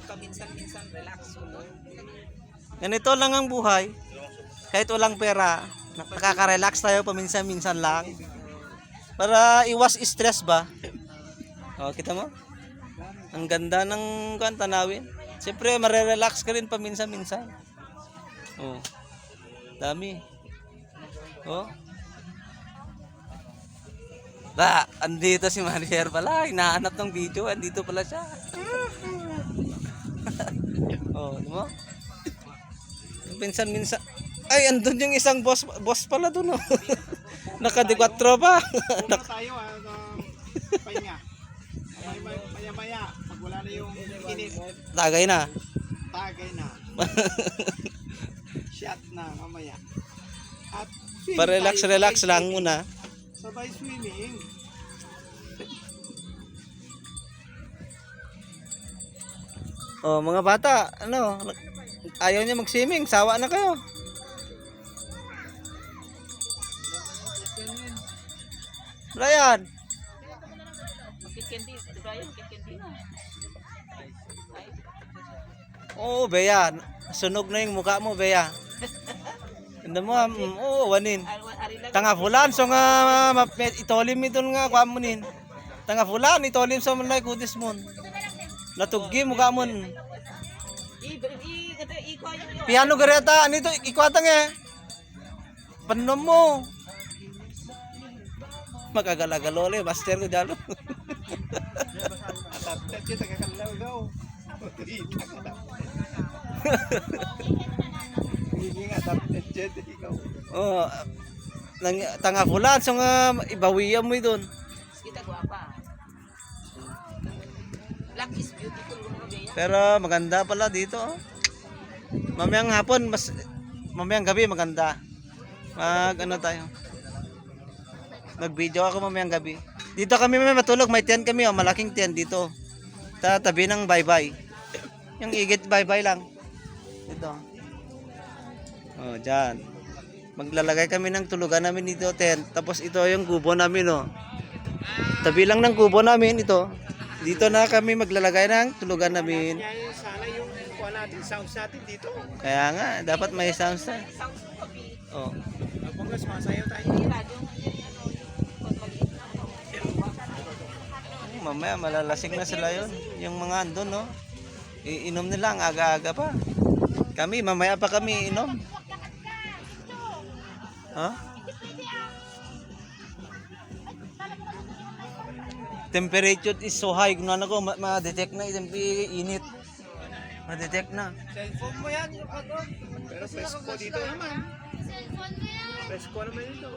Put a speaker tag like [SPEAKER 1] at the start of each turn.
[SPEAKER 1] paminsan-minsan relax.
[SPEAKER 2] Ganito lang ang buhay. Kahit walang pera, nakaka-relax tayo paminsan-minsan lang. Para iwas stress ba? Oh, kita mo? Ang ganda ng tanawin. Siyempre, marerelax ka rin paminsan-minsan. Oh. Dami. Oh. Andito si Marier pala. Hinahanap ng video. Andito pala siya. Oh, di mo? Minsan-minsan. Ay, andun yung isang boss pala dun. Oh. Naka-4 pa.
[SPEAKER 3] Una tayo pahinga. Maya-maya, pag wala na yung init,
[SPEAKER 2] Tagay na.
[SPEAKER 3] tagay na. Shot na mamaya. At swim
[SPEAKER 2] Pa-relax
[SPEAKER 3] tayo,
[SPEAKER 2] lang muna.
[SPEAKER 3] Sabay swimming.
[SPEAKER 2] Oh, mga bata, ano, ayaw niya mag-swimming, sawa na kayo. Brian. Oo, Bea. Sunog na yung mukha mo, Bea. Hindi mo, wanin. Tanga fulan, so nga, itolim ito nga, kuha mo nin. Tanga fulan, itolim sa malay kudis mo. Natuggi, mukha mo. Piano gareta, ano ito, ikwatang eh. Panom mo. Magagalagalole, master ko dyan.
[SPEAKER 3] At yun, tagakalaw. Hindi nga, tapos yun, ikaw.
[SPEAKER 2] Oh, tanga fulan, so nga, ibawiyan mo doon.
[SPEAKER 1] Kita guapa. Black is beautiful.
[SPEAKER 2] Pero maganda pala dito. Oh. Mamayang hapon, mamayang gabi maganda. Ano tayo? Mag-video ako mamayang gabi. Dito kami may matulog, may tent kami, oh, malaking tent dito. Tabi ng bye-bye. Yung igit bye-bye lang. Dito. Oh, diyan. Maglalagay kami ng tulugan namin dito, tent. Tapos ito yung kubo namin, oh. Tabi lang ng kubo namin ito. Dito na kami maglalagay ng tulugan namin.
[SPEAKER 3] Kaya sana yung kuha natin, sounds natin dito.
[SPEAKER 2] Kaya nga, dapat may sounds na. Oh.
[SPEAKER 3] Kapag sumasayaw tayo.
[SPEAKER 2] Mamaya malalasing na sila yun. Yung mga andun, no? Iinom nila ang aga-aga pa. Kami, mamaya pa kami inom. Ha? Temperature is so high. Kung ano ko, ma-detect na yung init. Ma-detect na.
[SPEAKER 3] Cellphone mo yan, yung kato. Pero presko dito naman. Presko naman dito.